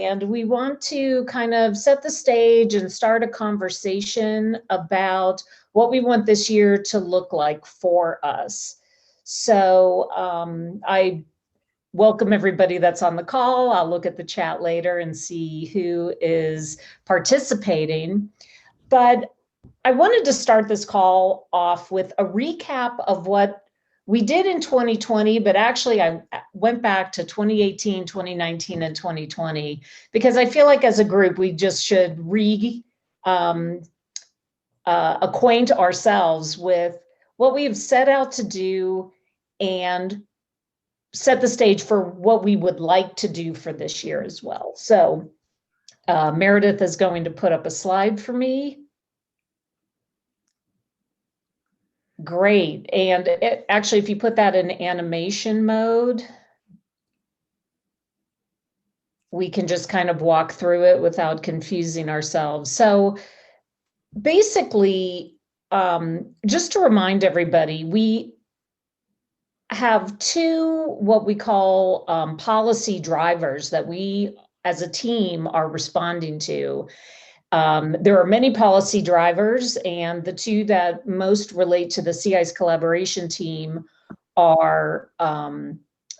and we want to kind of set the stage and start a conversation about what we want this year to look like for us. So I welcome everybody that's on the call. I'll look at the chat later and see who is participating. But I wanted to start this call off with a recap of what we did in 2020, but actually I went back to 2018, 2019, and 2020, because I feel like as a group, we just should acquaint ourselves with what we have set out to do and set the stage for what we would like to do for this year as well. So Meredith is going to put up a slide for me. Great. And actually, if you put that in animation mode, we can just kind of walk through it without confusing ourselves. So basically, just to remind everybody, we have two what we call policy drivers that we as a team are responding to. There are many policy drivers, and the two that most relate to the Sea Ice Collaboration Team are,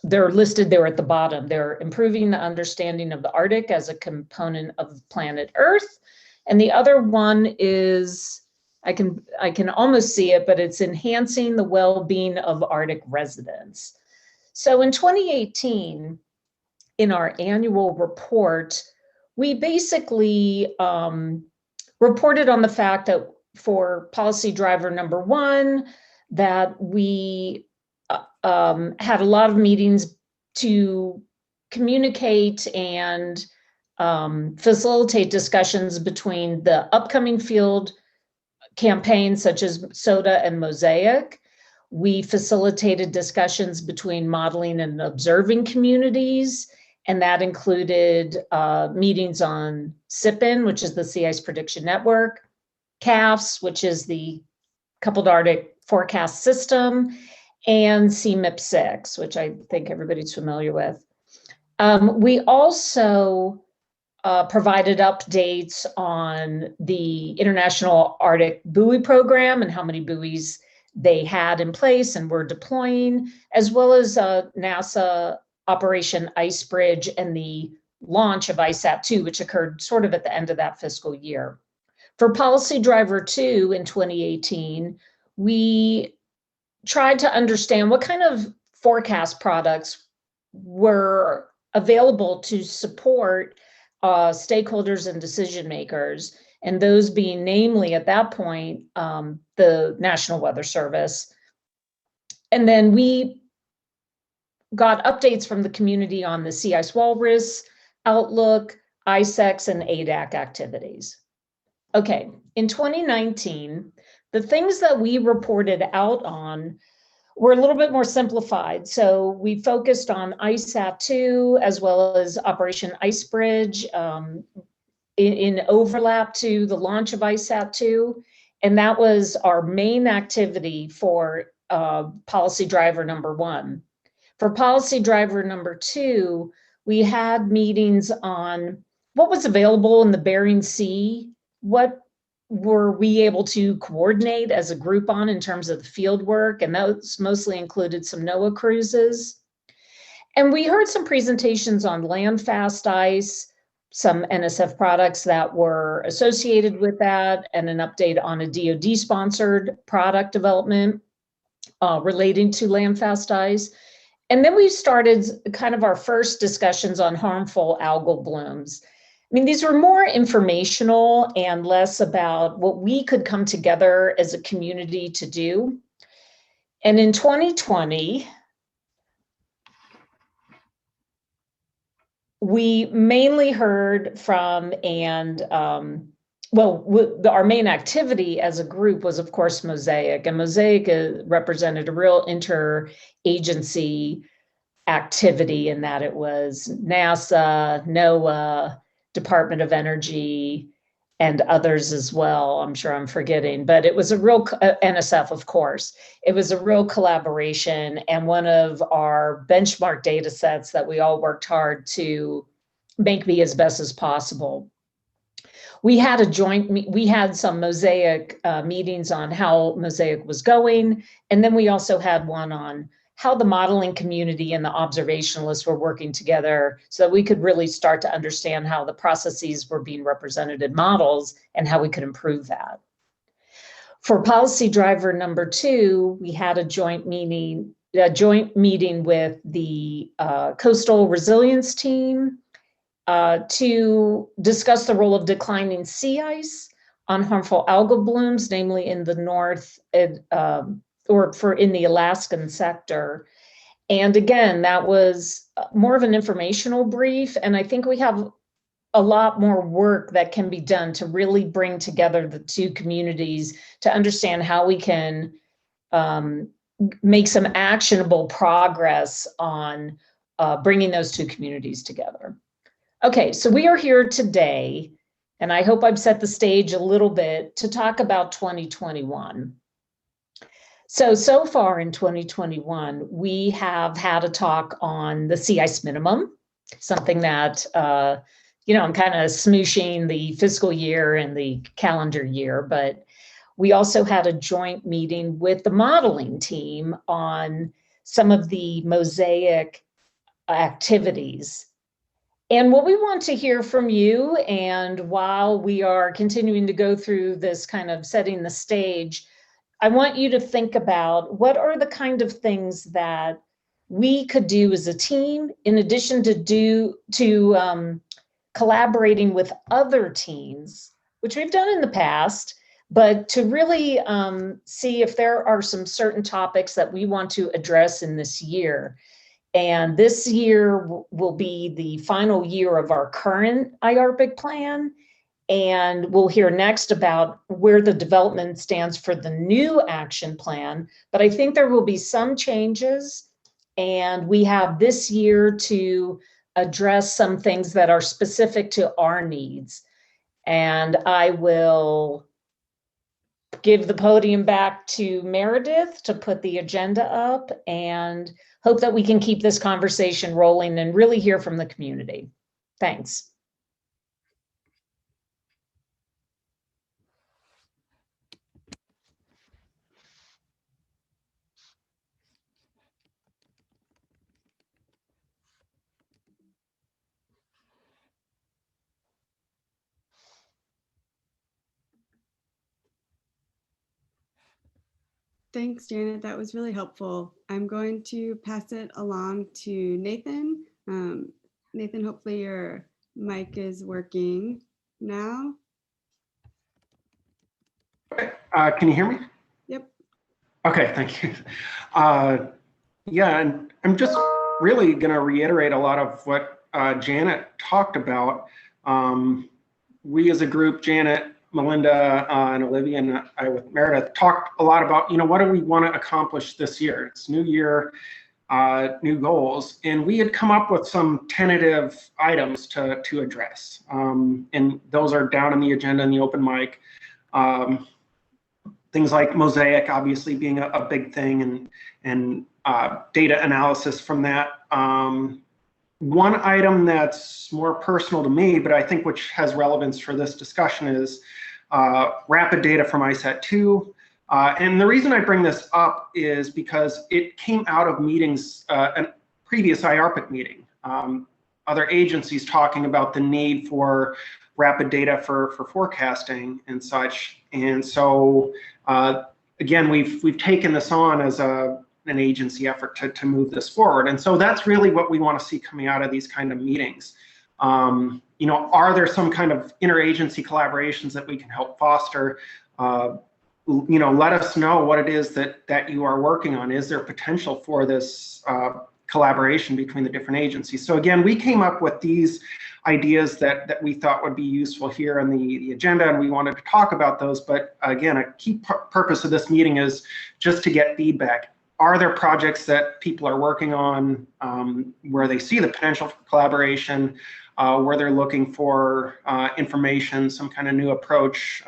they're listed there at the bottom. They're improving the understanding of the Arctic as a component of planet Earth. And the other one is, I can almost see it, but it's enhancing the well-being of Arctic residents. So in 2018, in our annual report, we basically reported on the fact that for policy driver number one, that we had a lot of meetings to communicate and facilitate discussions between the upcoming field campaigns such as SOTA and Mosaic. We facilitated discussions between modeling and observing communities, and that included meetings on SIPN, which is the Sea Ice Prediction Network, CAFS, which is the Coupled Arctic Forecast System, and CMIP6, which I think everybody's familiar with. We also provided updates on the International Arctic Buoy Program and how many buoys they had in place and were deploying, as well as NASA Operation Ice Bridge and the launch of ISAT-2, which occurred sort of at the end of that fiscal year. For policy driver 2 in 2018, we tried to understand what kind of forecast products were available to support stakeholders and decision makers, and those being namely at that point, the National Weather Service. And then we got updates from the community on the sea ice walrus outlook, ISEX, and ADAC activities. Okay, in 2019, the things that we reported out on were a little bit more simplified. So we focused on ISAT-2 as well as Operation Ice Bridge in overlap to the launch of ISAT-2. And that was our main activity for policy driver number 1. For policy driver number 2, we had meetings on what was available in the Bering Sea, what were we able to coordinate as a group on in terms of the field work, and those mostly included some NOAA cruises. And we heard some presentations on land-fast ice, some NSF products that were associated with that, and an update on a DoD-sponsored product development relating to land-fast ice. And then we started kind of our first discussions on harmful algal blooms. I mean, these were more informational and less about what we could come together as a community to do. And in 2020, we mainly heard from our main activity as a group was, of course, Mosaic. And Mosaic represented a real interagency activity in that it was NASA, NOAA, Department of Energy, and others as well. I'm sure I'm forgetting, but it was a real, NSF, of course. It was a real collaboration and one of our benchmark data sets that we all worked hard to make be as best as possible. We had some Mosaic meetings on how Mosaic was going, and then we also had one on how the modeling community and the observationalists were working together so that we could really start to understand how the processes were being represented in models and how we could improve that. For policy driver number 2, we had a joint meeting with the coastal resilience team to discuss the role of declining sea ice on harmful algal blooms, namely in the north or in the Alaskan sector. And again, that was more of an informational brief. And I think we have a lot more work that can be done to really bring together the two communities to understand how we can make some actionable progress on bringing those two communities together. Okay, so we are here today, and I hope I've set the stage a little bit to talk about 2021. So far in 2021, we have had a talk on the sea ice minimum, something that, I'm kind of smooshing the fiscal year and the calendar year, but we also had a joint meeting with the modeling team on some of the Mosaic activities. And what we want to hear from you, and while we are continuing to go through this kind of setting the stage, I want you to think about what are the kind of things that we could do as a team, in addition to collaborating with other teams, which we've done in the past, but to really see if there are some certain topics that we want to address in this year. And this year will be the final year of our current IARPC plan. And we'll hear next about where the development stands for the new action plan. But I think there will be some changes. And we have this year to address some things that are specific to our needs. And I will give the podium back to Meredith to put the agenda up, and hope that we can keep this conversation rolling and really hear from the community. Thanks. Thanks, Janet. That was really helpful. I'm going to pass it along to Nathan. Nathan, hopefully your mic is working now. Okay. Can you hear me? Yep. Okay, thank you. Yeah, and I'm just really going to reiterate a lot of what Janet talked about. We as a group, Janet, Melinda, and Olivia, and I with Meredith, talked a lot about, what do we want to accomplish this year? It's new year, new goals, and we had come up with some tentative items to address, and those are down in the agenda in the open mic. Things like Mosaic obviously being a big thing, and data analysis from that. One item that's more personal to me, but I think which has relevance for this discussion, is rapid data from ISAT-2. And the reason I bring this up is because it came out of meetings, a previous IARPC meeting, other agencies talking about the need for rapid data for forecasting and such. And so, again, we've taken this on as an agency effort to move this forward. And so that's really what we want to see coming out of these kind of meetings. Are there some kind of interagency collaborations that we can help foster? Let us know what it is that you are working on. Is there potential for this collaboration between the different agencies? So again, we came up with these ideas that we thought would be useful here on the agenda, and we wanted to talk about those. But again, a key purpose of this meeting is just to get feedback. Are there projects that people are working on where they see the potential for collaboration, where they're looking for information, some kind of new approach,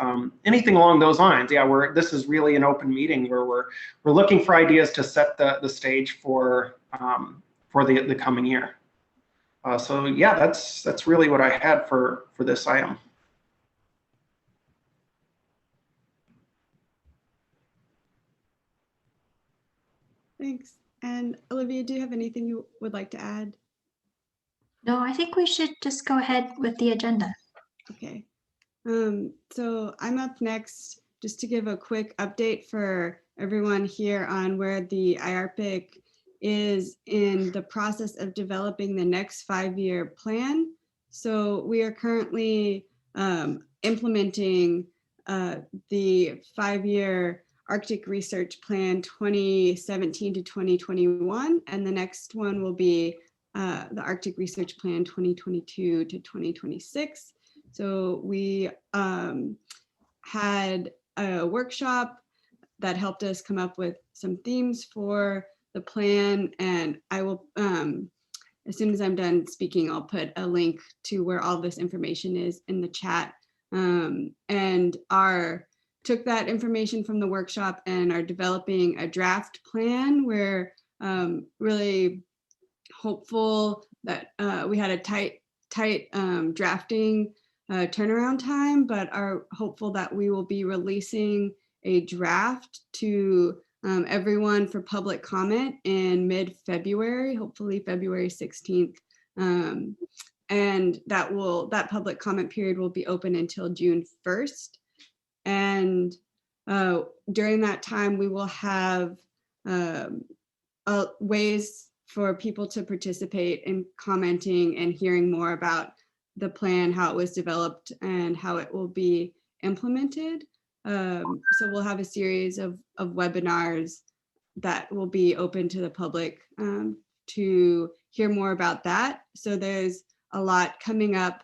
anything along those lines? Yeah, this is really an open meeting where we're looking for ideas to set the stage for the coming year. So yeah, that's really what I had for this item. Thanks. And Olivia, do you have anything you would like to add? No, I think we should just go ahead with the agenda. Okay. So I'm up next just to give a quick update for everyone here on where the IARPC is in the process of developing the next 5-year plan. So we are currently implementing the 5-year Arctic Research Plan 2017 to 2021, and the next one will be the Arctic Research Plan 2022 to 2026. So we had a workshop that helped us come up with some themes for the plan, and I will, as soon as I'm done speaking, I'll put a link to where all this information is in the chat. And took that information from the workshop and are developing a draft plan. We're really hopeful that we had a tight drafting turnaround time, but are hopeful that we will be releasing a draft to everyone for public comment in mid-February, hopefully February 16th. And that public comment period will be open until June 1st. And during that time, we will have ways for people to participate in commenting and hearing more about the plan, how it was developed, and how it will be implemented. So we'll have a series of webinars that will be open to the public to hear more about that. So there's a lot coming up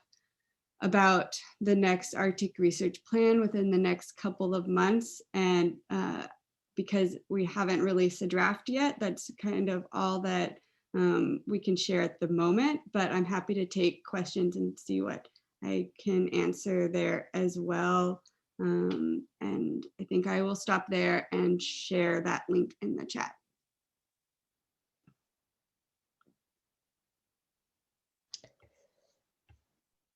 about the next Arctic Research Plan within the next couple of months. And because we haven't released a draft yet, that's kind of all that we can share at the moment, but I'm happy to take questions and see what I can answer there as well. And I think I will stop there and share that link in the chat.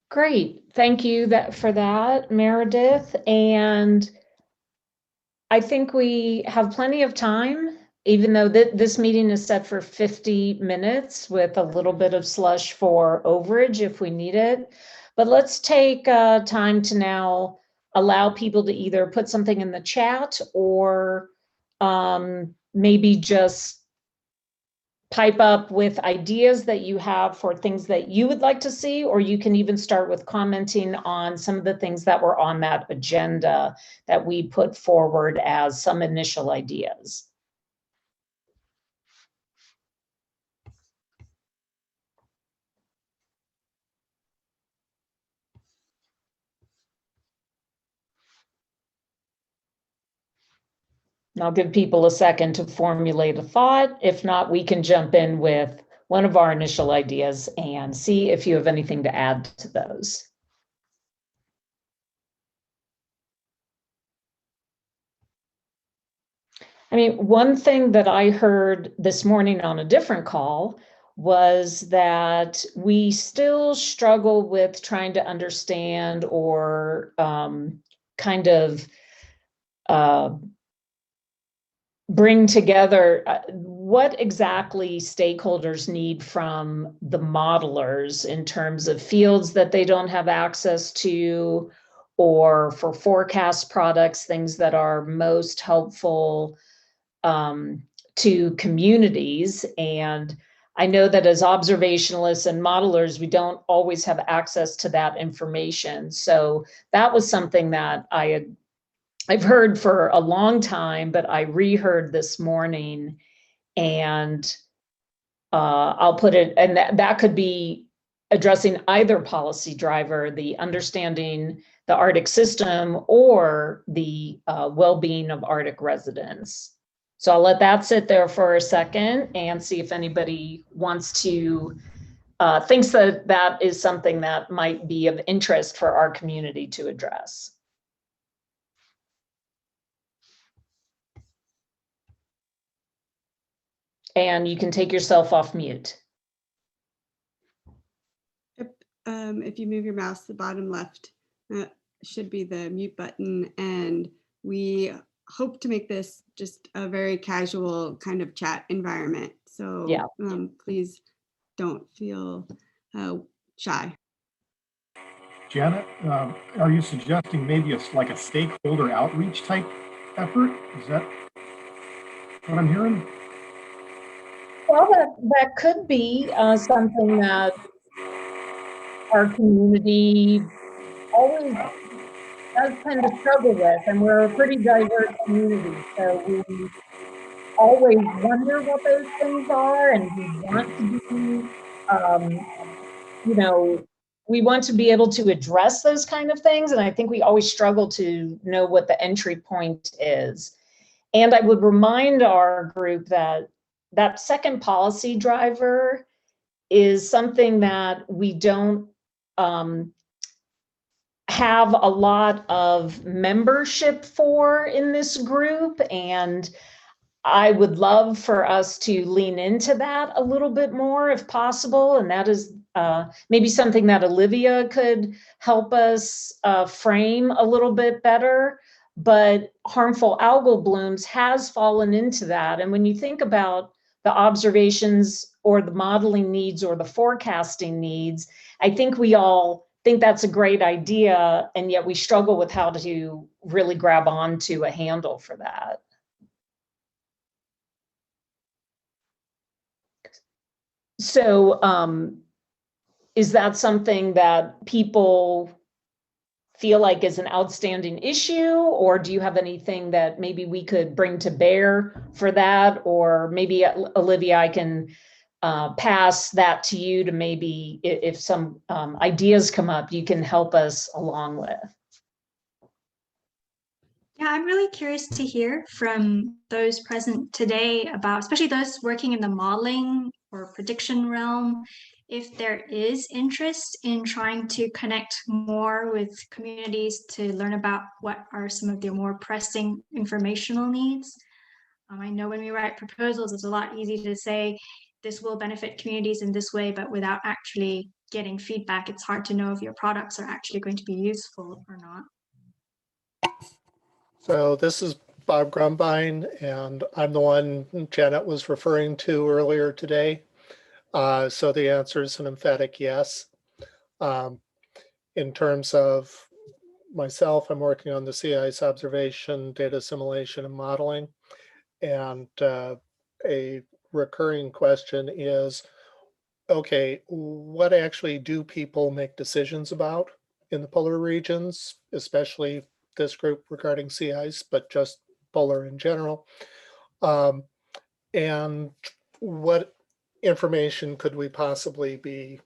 Great, thank you for that, Meredith. And I think we have plenty of time, even though this meeting is set for 50 minutes with a little bit of slush for overage if we need it. But let's take time to now allow people to either put something in the chat or maybe just pipe up with ideas that you have for things that you would like to see, or you can even start with commenting on some of the things that were on that agenda that we put forward as some initial ideas. And I'll give people a second to formulate a thought. If not, we can jump in with one of our initial ideas and see if you have anything to add to those. I mean, one thing that I heard this morning on a different call was that we still struggle with trying to understand or kind of bring together what exactly stakeholders need from the modelers in terms of fields that they don't have access to, or for forecast products, things that are most helpful to communities. And I know that as observationalists and modelers, we don't always have access to that information. So that was something that I've heard for a long time, but I reheard this morning, and I'll put it, and that could be addressing either policy driver, the understanding the Arctic system or the well-being of Arctic residents. So I'll let that sit there for a second and see if anybody wants to, thinks that that is something that might be of interest for our community to address. And you can take yourself off mute. if you move your mouse to the bottom left, should be the mute button. And we hope to make this just a very casual kind of chat environment. So Yeah. please don't feel shy. Janet, are you suggesting maybe it's like a stakeholder outreach type effort? Is that what I'm hearing? Well, that could be something that our community always does tend to struggle with, and we're a pretty diverse community, so we always wonder what those things are, and we want to be, you know, we want to be able to address those kind of things, and I think we always struggle to know what the entry point is. And I would remind our group that that second policy driver is something that we don't have a lot of membership for in this group, and I would love for us to lean into that a little bit more if possible, and that is maybe something that Olivia could help us frame a little bit better. But harmful algal blooms has fallen into that, and when you think about the observations or the modeling needs or the forecasting needs, I think we all think that's a great idea, and yet we struggle with how to really grab onto a handle for that. So is that something that people feel like is an outstanding issue, or do you have anything that maybe we could bring to bear for that? Or maybe Olivia, I can pass that to you to maybe if some ideas come up, you can help us along with. Yeah, I'm really curious to hear from those present today about, especially those working in the modeling or prediction realm, if there is interest in trying to connect more with communities to learn about what are some of their more pressing informational needs. I know when we write proposals, it's a lot easier to say this will benefit communities in this way, but without actually getting feedback, it's hard to know if your products are actually going to be useful or not. So this is Bob Grumbine, and I'm the one Janet was referring to earlier today. So the answer is an emphatic yes. In terms of myself, I'm working on the sea ice observation, data assimilation, and modeling. And a recurring question is, okay, what actually do people make decisions about in the polar regions, especially this group regarding sea ice, but just polar in general? And what information could we possibly be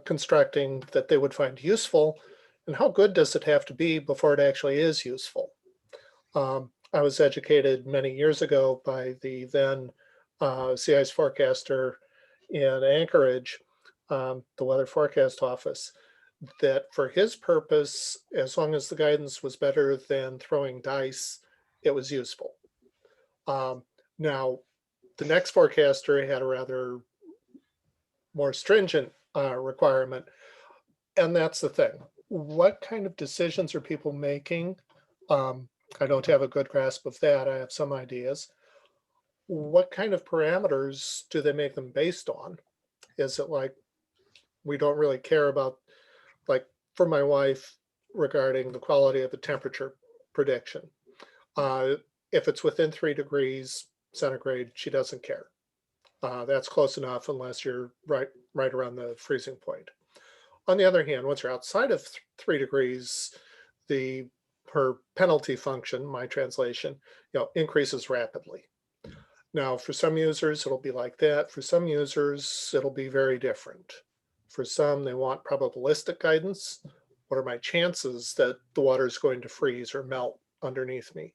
constructing that they would find useful? And how good does it have to be before it actually is useful? I was educated many years ago by the then sea ice forecaster in Anchorage, the Weather Forecast Office, that for his purpose, as long as the guidance was better than throwing dice, it was useful. Now, the next forecaster had a rather more stringent requirement, and that's the thing. What kind of decisions are people making? I don't have a good grasp of that. I have some ideas. What kind of parameters do they make them based on? Is it like, we don't really care about, like for my wife, regarding the quality of the temperature prediction. If it's within 3 degrees centigrade, she doesn't care. That's close enough unless you're right around the freezing point. On the other hand, once you're outside of 3 degrees, her penalty function, my translation, increases rapidly. Now, for some users, it'll be like that. For some users, it'll be very different. For some, they want probabilistic guidance. What are my chances that the water is going to freeze or melt underneath me?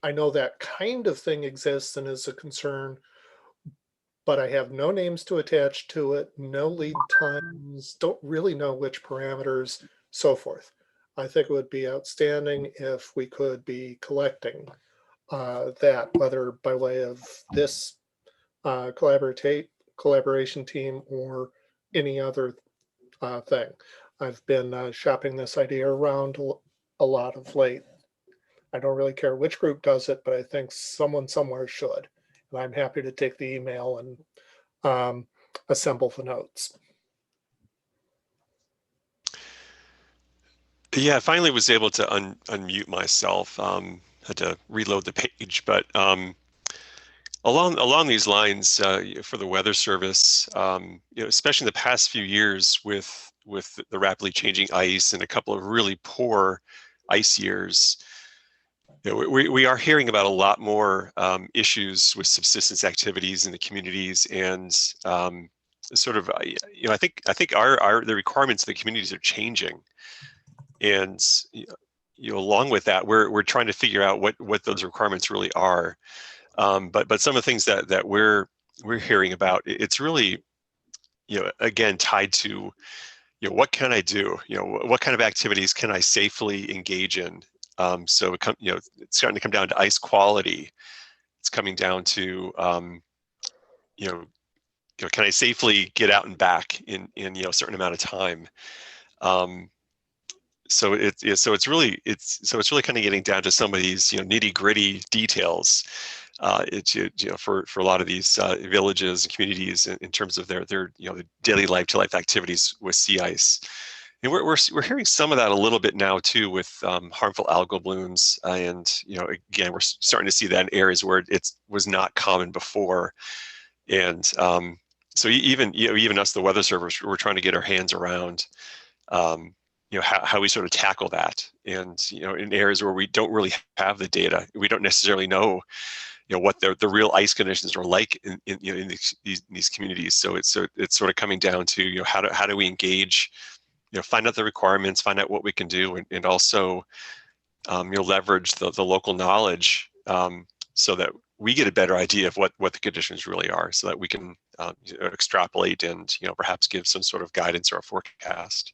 I know that kind of thing exists and is a concern, but I have no names to attach to it, no lead times, don't really know which parameters, so forth. I think it would be outstanding if we could be collecting that, whether by way of this collaboration team or any other thing. I've been shopping this idea around a lot of late. I don't really care which group does it, but I think someone somewhere should. And I'm happy to take the email and assemble the notes. Yeah, I finally was able to unmute myself. Had to reload the page, but along these lines, for the Weather Service, especially in the past few years with the rapidly changing ice and a couple of really poor ice years, we are hearing about a lot more issues with subsistence activities in the communities, and sort of, I think the requirements of the communities are changing, and along with that, we're trying to figure out what those requirements really are. But some of the things that we're hearing about, it's really, again, tied to, what can I do? What kind of activities can I safely engage in? So it's starting to come down to ice quality. It's coming down to, can I safely get out and back in a certain amount of time? So it's really kind of getting down to some of these nitty gritty details. For a lot of these villages and communities in terms of their the daily life to life activities with sea ice. And we're hearing some of that a little bit now too with harmful algal blooms, and again, we're starting to see that in areas where it was not common before. And so even us, the Weather Service, we're trying to get our hands around how we sort of tackle that. And in areas where we don't really have the data, we don't necessarily know what the real ice conditions are like in these communities. So it's sort of coming down to how do we engage, find out the requirements, find out what we can do, and also leverage the local knowledge so that we get a better idea of what the conditions really are, so that we can extrapolate and perhaps give some sort of guidance or a forecast.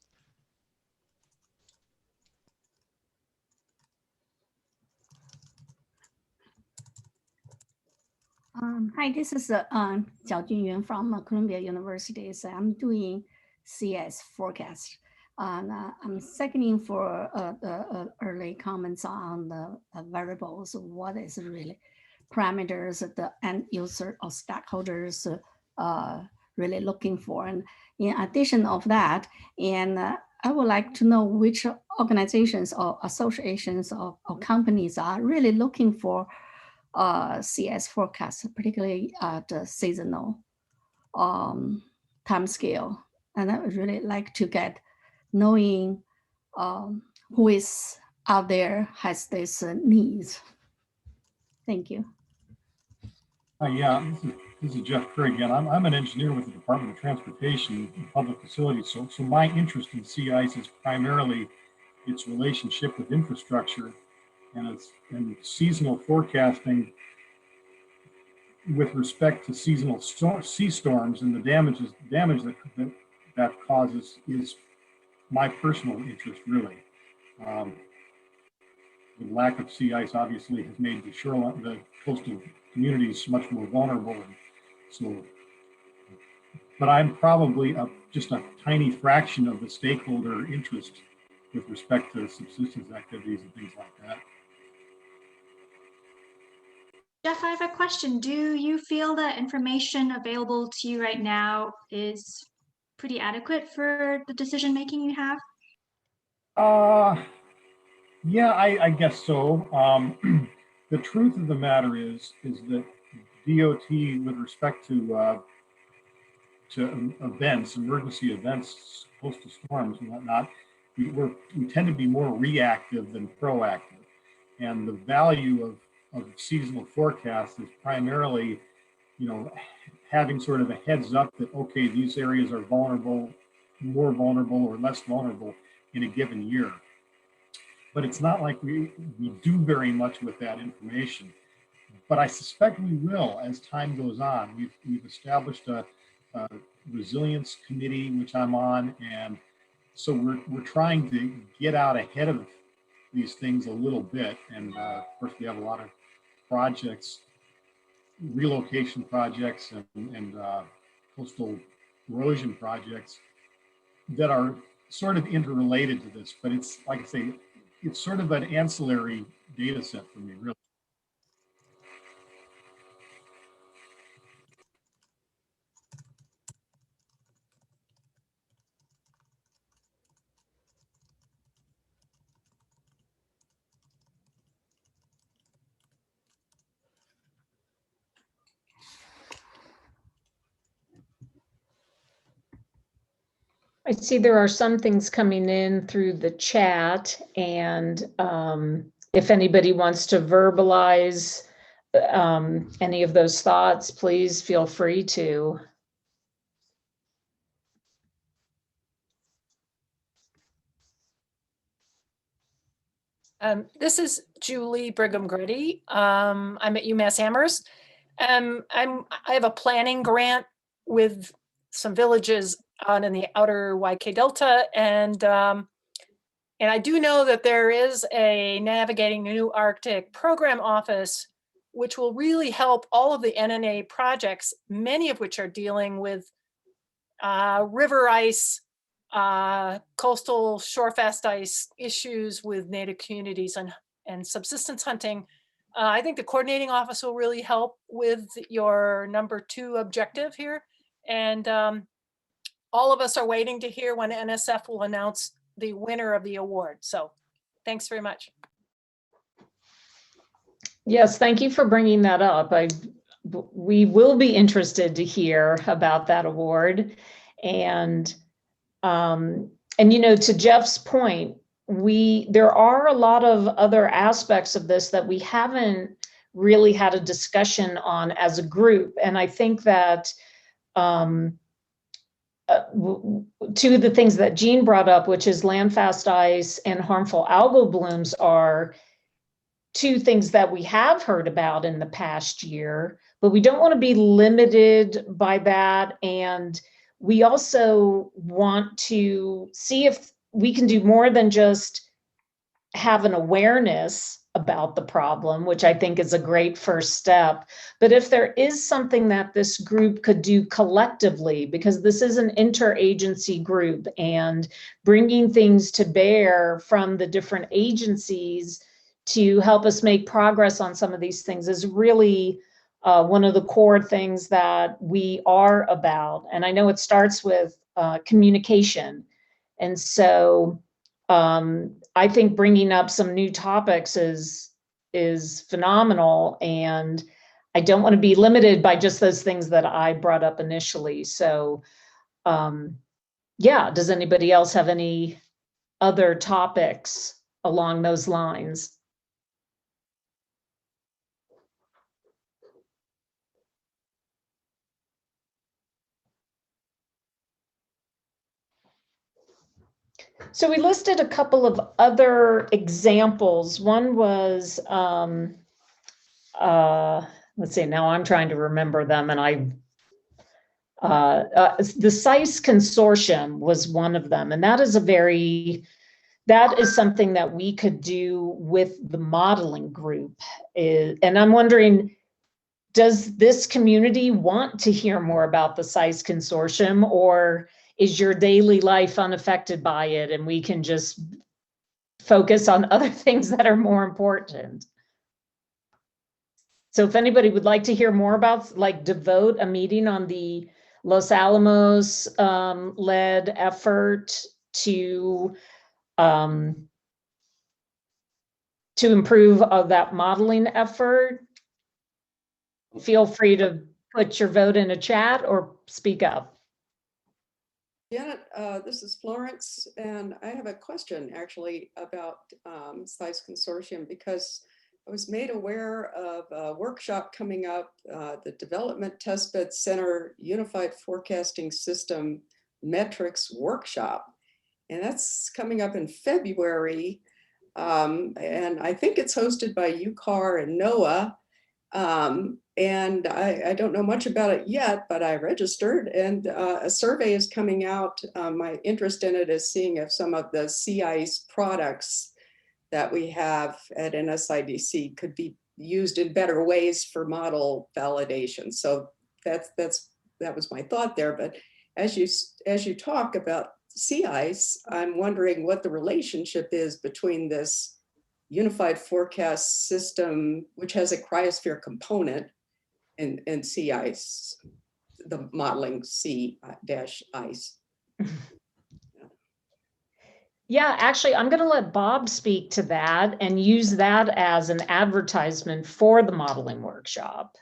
Hi, this is Jiao Junyuan from Columbia University. So I'm doing CS forecast. And I'm seconding for the early comments on the variables. What is really parameters that the end user or stakeholders really looking for. And in addition of that, and I would like to know which organizations or associations or companies are really looking for CS forecast, particularly the seasonal time scale. And I would really like to get knowing who is out there has this needs. Thank you. Yeah, this is Jeff Curry again. I'm an engineer with the Department of Transportation and Public Facilities. So my interest in sea ice is primarily its relationship with infrastructure and seasonal forecasting with respect to seasonal sea storms and the damage that causes is my personal interest, really. The lack of sea ice obviously has made the coastal communities much more vulnerable. And so, but I'm probably just a tiny fraction of the stakeholder interest with respect to subsistence activities and things like that. Jeff, I have a question. Do you feel that information available to you right now is pretty adequate for the decision making you have? Yeah, I guess so. The truth of the matter is that DOT, with respect to events, emergency events, coastal storms and whatnot, we tend to be more reactive than proactive. And the value of seasonal forecasts is primarily, having sort of a heads up that, okay, these areas are vulnerable, more vulnerable or less vulnerable in a given year. But it's not like we do very much with that information. But I suspect we will as time goes on. We've established a resilience committee, which I'm on, and so we're trying to get out ahead of these things a little bit. And of course, we have a lot of projects, relocation projects, and coastal erosion projects that are sort of interrelated to this, but it's like I say, it's sort of an ancillary data set for me, really. I see there are some things coming in through the chat, and if anybody wants to verbalize any of those thoughts, please feel free to. This is Julie Brigham-Grady. I'm at UMass Amherst. I have a planning grant with some villages on in the outer YK Delta, and I do know that there is a Navigating the New Arctic program office, which will really help all of the NNA projects, many of which are dealing with river ice, coastal shorefast ice issues with Native communities and subsistence hunting. I think the coordinating office will really help with your #2 objective here. And all of us are waiting to hear when NSF will announce the winner of the award. So thanks very much. Yes, thank you for bringing that up. We will be interested to hear about that award. And you know, to Jeff's point, there are a lot of other aspects of this that we haven't really had a discussion on as a group. And I think that two of the things that Jean brought up, which is landfast ice and harmful algal blooms, are two things that we have heard about in the past year, but we don't want to be limited by that. And we also want to see if we can do more than just have an awareness about the problem, which I think is a great first step. But if there is something that this group could do collectively, because this is an interagency group, and bringing things to bear from the different agencies to help us make progress on some of these things is really one of the core things that we are about. And I know it starts with communication. And so I think bringing up some new topics is phenomenal. And I don't want to be limited by just those things that I brought up initially. So yeah, does anybody else have any other topics along those lines? So we listed a couple of other examples. One was, let's see, now I'm trying to remember them, and the SICE consortium was one of them. And that is something that we could do with the modeling group. And I'm wondering, does this community want to hear more about the SICE consortium, or is your daily life unaffected by it and we can just focus on other things that are more important? So if anybody would like to hear more about, like, devote a meeting on the Los Alamos led effort to improve that modeling effort, feel free to put your vote in a chat or speak up. Janet, this is Florence, and I have a question actually about SICE Consortium, because I was made aware of a workshop coming up, the Development Testbed Center Unified Forecasting System Metrics Workshop, and that's coming up in February, and I think it's hosted by UCAR and NOAA. And I don't know much about it yet, but I registered, and a survey is coming out. My interest in it is seeing if some of the sea ice products that we have at NSIDC could be used in better ways for model validation. So that was my thought there. But as you talk about sea ice, I'm wondering what the relationship is between this unified forecast system, which has a cryosphere component, and sea ice, the modeling sea dash ice. Yeah, actually, I'm going to let Bob speak to that and use that as an advertisement for the modeling workshop.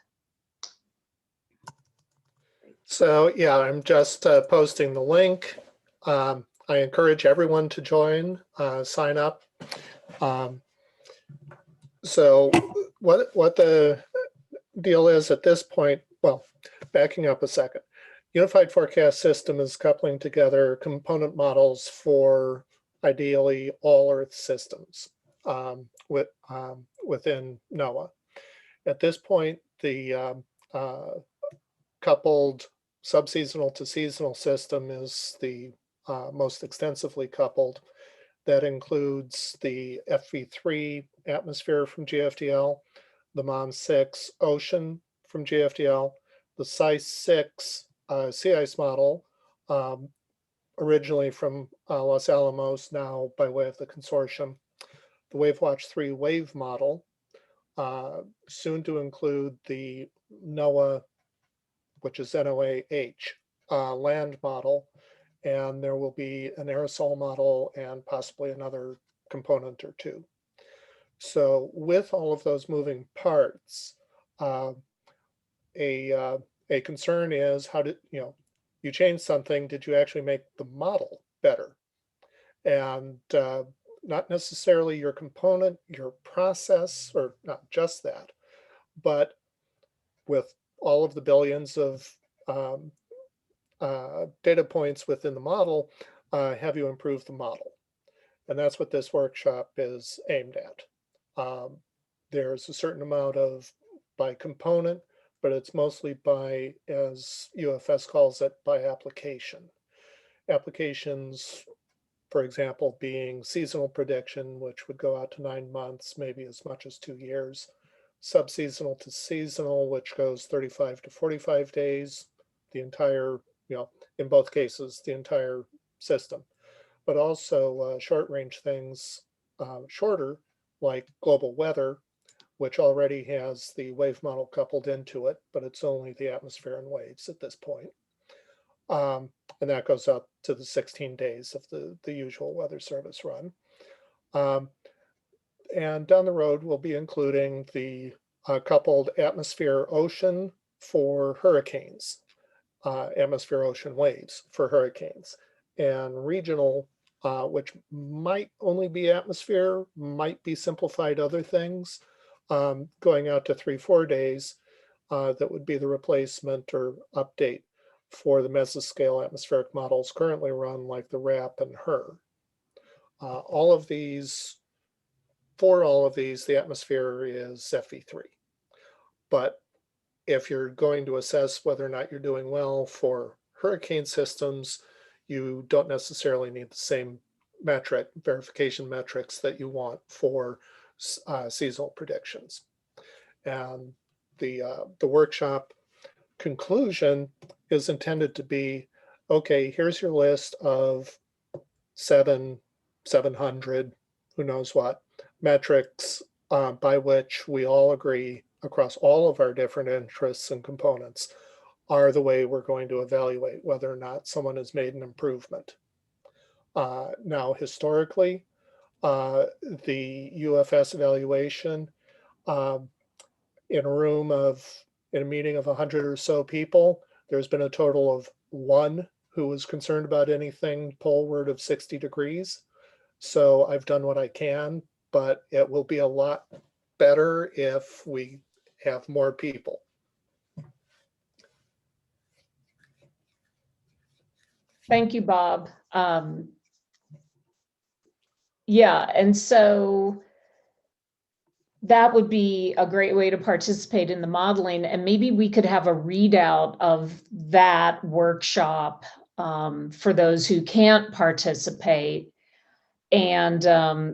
So yeah, I'm just posting the link. I encourage everyone to join, sign up. So what the deal is at this point, well, backing up a second. Unified Forecast System is coupling together component models for ideally all Earth systems within NOAA. At this point, the coupled subseasonal to seasonal system is the most extensively coupled. That includes the FV3 atmosphere from GFDL, the MOM6 ocean from GFDL, the SICE-6 sea ice model, originally from Los Alamos, now by way of the consortium, the WaveWatch 3 wave model, soon to include the NOAA, which is NOAA-H, land model, and there will be an aerosol model and possibly another component or two. So with all of those moving parts, a concern is how did, you change something, did you actually make the model better? And not necessarily your component, your process, or not just that, but with all of the billions of data points within the model, have you improved the model? And that's what this workshop is aimed at. There's a certain amount of by component, but it's mostly by, as UFS calls it, by application. Applications, for example, being seasonal prediction, which would go out to 9 months, maybe as much as 2 years. Subseasonal to seasonal, which goes 35 to 45 days, the entire, in both cases, the entire system. But also short range things, shorter, like global weather, which already has the wave model coupled into it, but it's only the atmosphere and waves at this point. And that goes up to the 16 days of the usual Weather Service run. And down the road, we'll be including the coupled atmosphere ocean for hurricanes, atmosphere ocean waves for hurricanes, and regional, which might only be atmosphere, might be simplified other things, going out to 3-4 days. That would be the replacement or update for the mesoscale atmospheric models currently run, like the RAP and HER. For all of these, the atmosphere is FV3. But if you're going to assess whether or not you're doing well for hurricane systems, you don't necessarily need the same verification metrics that you want for seasonal predictions. And the workshop conclusion is intended to be, okay, here's your list of 700, who knows what, metrics by which we all agree across all of our different interests and components are the way we're going to evaluate whether or not someone has made an improvement. Now, historically, the UFS evaluation in a meeting of 100 or so people, there's been a total of 1 who was concerned about anything poleward of 60 degrees. So I've done what I can, but it will be a lot better if we have more people. Thank you, Bob. Yeah, and so that would be a great way to participate in the modeling, and maybe we could have a readout of that workshop for those who can't participate, and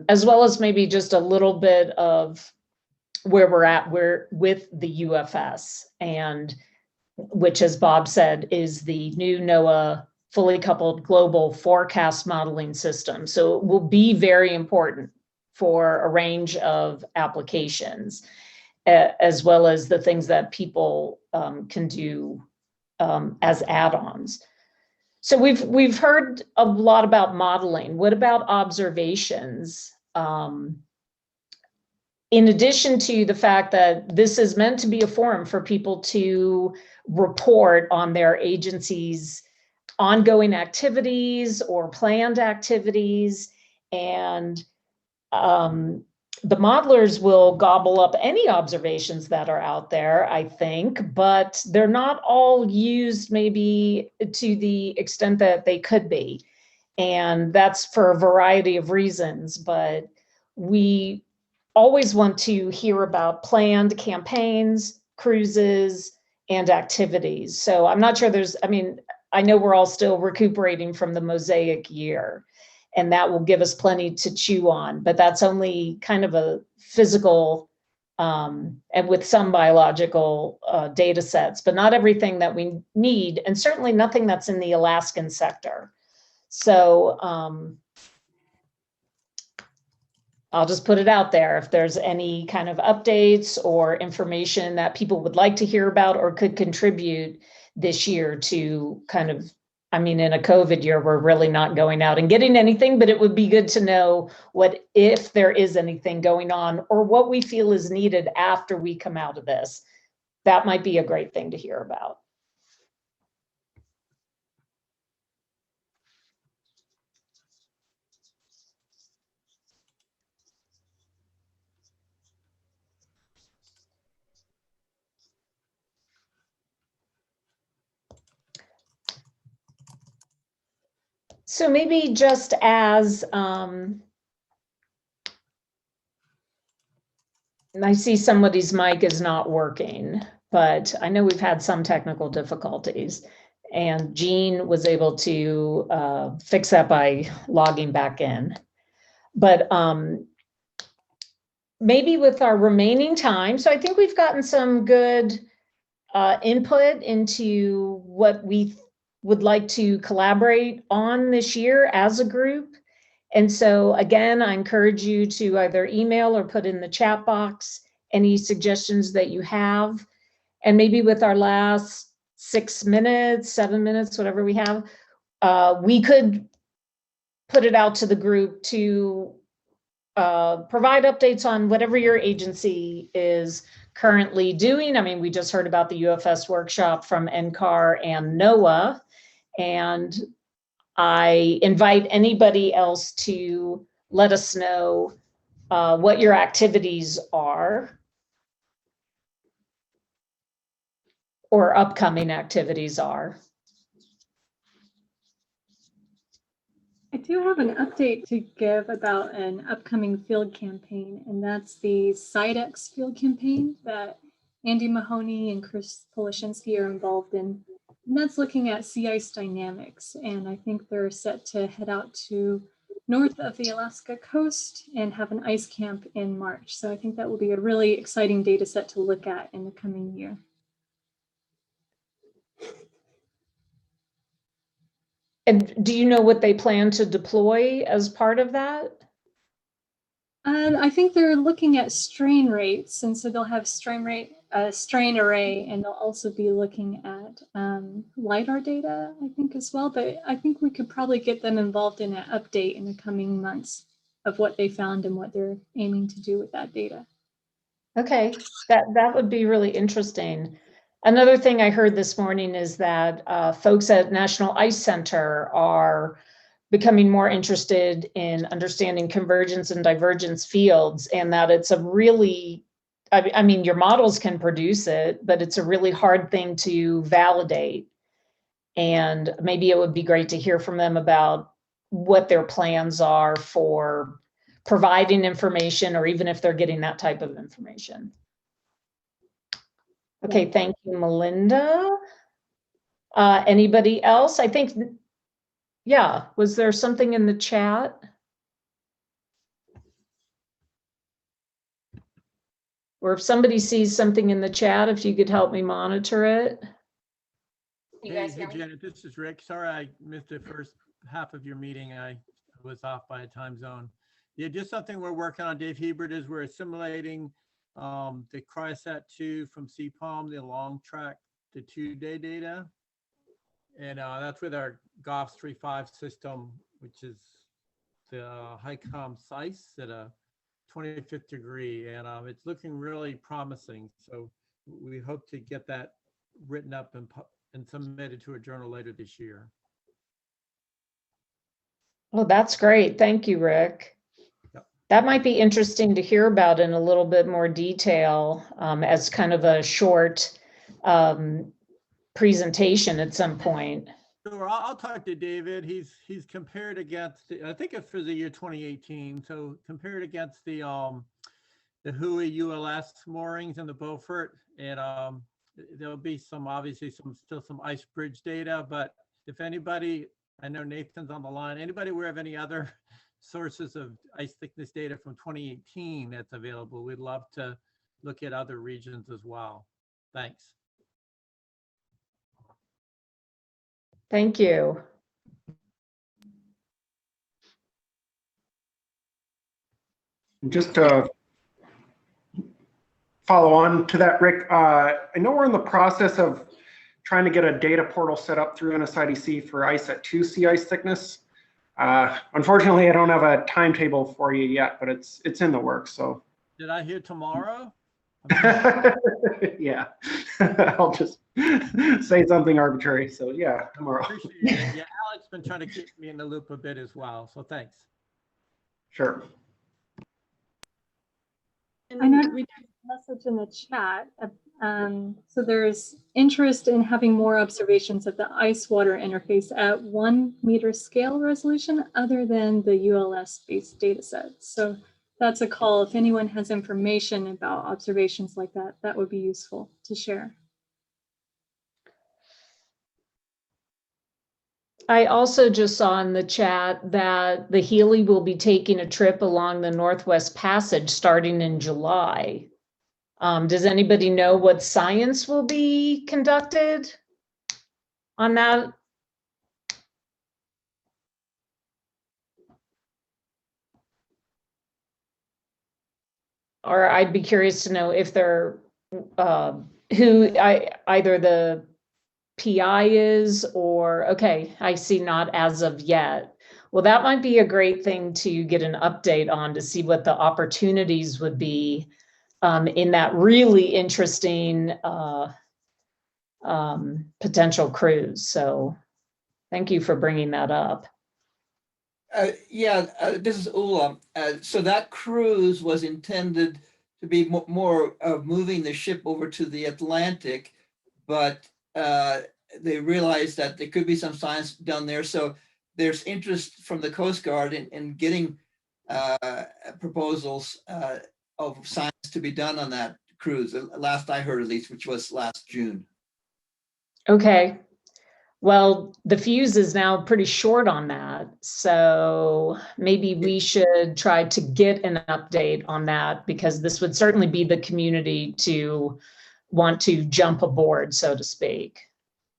as well as maybe just a little bit of where we're at with the UFS, and which, as Bob said, is the new NOAA fully coupled global forecast modeling system. So it will be very important for a range of applications, as well as the things that people can do as add-ons. So we've heard a lot about modeling. What about observations? In addition to the fact that this is meant to be a forum for people to report on their agency's ongoing activities or planned activities, and the modelers will gobble up any observations that are out there, I think, but they're not all used maybe to the extent that they could be. And that's for a variety of reasons, but we always want to hear about planned campaigns, cruises, and activities. So I'm not sure I know we're all still recuperating from the Mosaic year, and that will give us plenty to chew on, but that's only kind of a physical and with some biological data sets, but not everything that we need, and certainly nothing that's in the Alaskan sector. So I'll just put it out there. If there's any kind of updates or information that people would like to hear about or could contribute this year to kind of, in a COVID year, we're really not going out and getting anything, but it would be good to know what, if there is anything going on or what we feel is needed after we come out of this. That might be a great thing to hear about. So maybe just as, I see somebody's mic is not working, but I know we've had some technical difficulties, and Jean was able to fix that by logging back in. But maybe with our remaining time, so I think we've gotten some good input into what we would like to collaborate on this year as a group. And so again, I encourage you to either email or put in the chat box any suggestions that you have. And maybe with our last 6 minutes, 7 minutes, whatever we have, we could put it out to the group to provide updates on whatever your agency is currently doing. We just heard about the UFS workshop from NCAR and NOAA, and I invite anybody else to let us know what your activities are or upcoming activities are. I do have an update to give about an upcoming field campaign, and that's the SIDEX field campaign that Andy Mahoney and Chris Polishinsky are involved in. And that's looking at sea ice dynamics. And I think they're set to head out to north of the Alaska coast and have an ice camp in March. So I think that will be a really exciting data set to look at in the coming year. And do you know what they plan to deploy as part of that? I think they're looking at strain rates, and so they'll have strain array, and they'll also be looking at LiDAR data, I think, as well. But I think we could probably get them involved in an update in the coming months of what they found and what they're aiming to do with that data. Okay, that would be really interesting. Another thing I heard this morning is that folks at National Ice Center are becoming more interested in understanding convergence and divergence fields, and that it's a really, your models can produce it, but it's a really hard thing to validate. And maybe it would be great to hear from them about what their plans are for providing information, or even if they're getting that type of information. Okay, thank you, Melinda. Anybody else? I think, yeah, was there something in the chat? Or if somebody sees something in the chat, if you could help me monitor it. You Hey, guys hear me? Janet, this is Rick. Sorry I missed the first half of your meeting. I was off by a time zone. Yeah, just something we're working on, Dave Hebert, is we're assimilating the Cryosat-2 from CPALM, the long track to 2-day data. And that's with our GOFS 3.5 system, which is the HICOM SICE at a 25th degree. And it's looking really promising. So we hope to get that written up and submitted to a journal later this year. Well, that's great. Thank you, Rick. Yep. That might be interesting to hear about in a little bit more detail as kind of a short presentation at some point. Sure, I'll talk to David. He's compared against, I think it's for the year 2018. So compared against the Hui ULS moorings in the Beaufort, and there'll be still some ice bridge data. But if anybody, I know Nathan's on the line, anybody aware of any other sources of ice thickness data from 2018 that's available? We'd love to look at other regions as well. Thanks. Thank you. Just to follow on to that, Rick, I know we're in the process of trying to get a data portal set up through NSIDC for ice at 2 sea ice thickness. Unfortunately, I don't have a timetable for you yet, but it's in the works. So. Did I hear tomorrow? Yeah, I'll just say something arbitrary. So yeah, tomorrow. Appreciate it. Yeah, Alec's been trying to keep me in the loop a bit as well. So thanks. Sure. I know we got a message in the chat. So there's interest in having more observations of the ice water interface at 1 meter scale resolution other than the ULS-based data sets. So that's a call. If anyone has information about observations like that, that would be useful to share. I also just saw in the chat that the Healy will be taking a trip along the Northwest Passage starting in July. Does anybody know what science will be conducted on that? Or I'd be curious to know if they're either the PI is, or okay, I see not as of yet. Well, that might be a great thing to get an update on, to see what the opportunities would be in that really interesting potential cruise. So thank you for bringing that up. This is Ulla. So that cruise was intended to be more of moving the ship over to the Atlantic, but they realized that there could be some science done there. So there's interest from the Coast Guard in getting proposals of science to be done on that cruise, last I heard at least, which was last June. Okay. Well, the fuse is now pretty short on that. So maybe we should try to get an update on that, because this would certainly be the community to want to jump aboard, so to speak,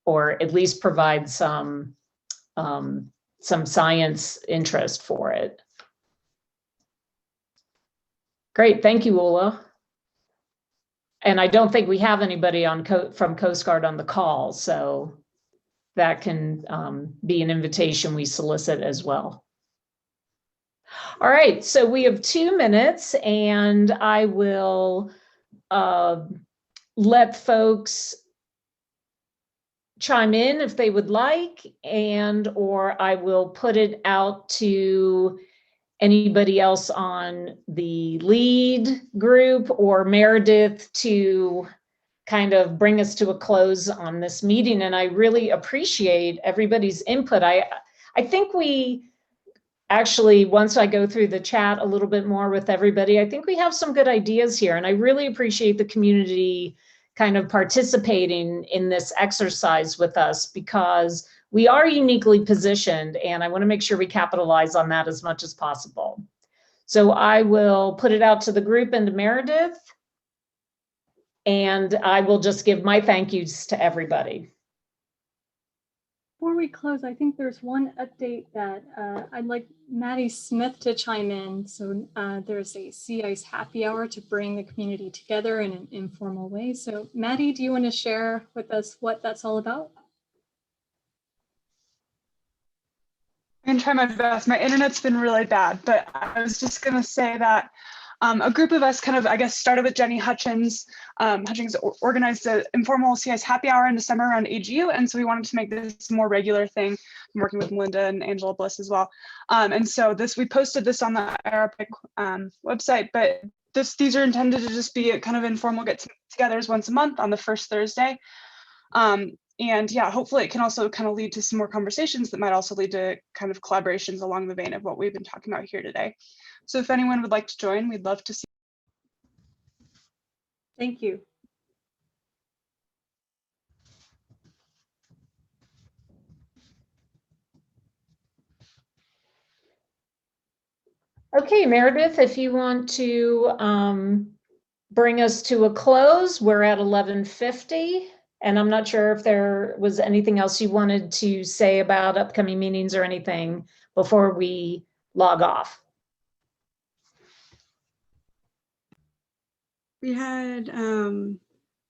or at least provide some science interest for it. Great, thank you, Ulla. And I don't think we have anybody from Coast Guard on the call, so that can be an invitation we solicit as well. All right, so we have 2 minutes, and I will let folks chime in if they would like, or I will put it out to anybody else on the lead group or Meredith to kind of bring us to a close on this meeting. And I really appreciate everybody's input. I think we actually, once I go through the chat a little bit more with everybody, I think we have some good ideas here. And I really appreciate the community kind of participating in this exercise with us, because we are uniquely positioned, and I want to make sure we capitalize on that as much as possible. So I will put it out to the group and to Meredith, and I will just give my thank yous to everybody. before we close, I think there's one update that I'd like Maddie Smith to chime in. So there's a Sea Ice happy hour to bring the community together in an informal way. So Maddie, do you want to share with us what that's all about? I can try my best. My internet's been really bad, but I was just going to say that a group of us kind of, I guess, started with Jenny Hutchins. Hutchins organized an informal CIS happy hour in December around AGU, and so we wanted to make this a more regular thing. I'm working with Melinda and Angela Bliss as well. And so we posted this on the IARPC website, but these are intended to just be a kind of informal get-togethers once a month on the first Thursday. And yeah, hopefully it can also kind of lead to some more conversations that might also lead to kind of collaborations along the vein of what we've been talking about here today. So if anyone would like to join, we'd love to see. Thank you. Okay, Meredith, if you want to bring us to a close, we're at 11:50. And I'm not sure if there was anything else you wanted to say about upcoming meetings or anything before we log off. We had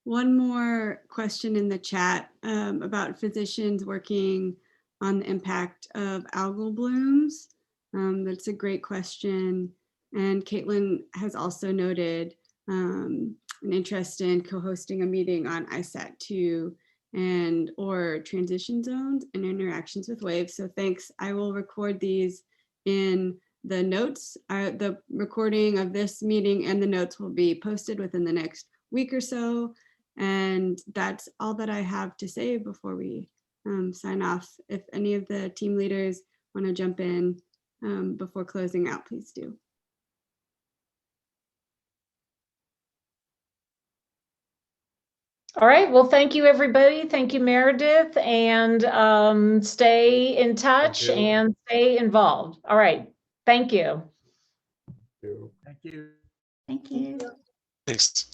one more question in the chat about physicians working on the impact of algal blooms. That's a great question. And Caitlin has also noted an interest in co-hosting a meeting on ISAT-2 and or transition zones and interactions with waves. So thanks. I will record these in the notes. The recording of this meeting and the notes will be posted within the next week or so. And that's all that I have to say before we sign off. If any of the team leaders want to jump in before closing out, please do. All right, well, thank you, everybody. Thank you, Meredith, and stay in touch and stay involved. All right, thank you. Thank you. Thank you. Thanks.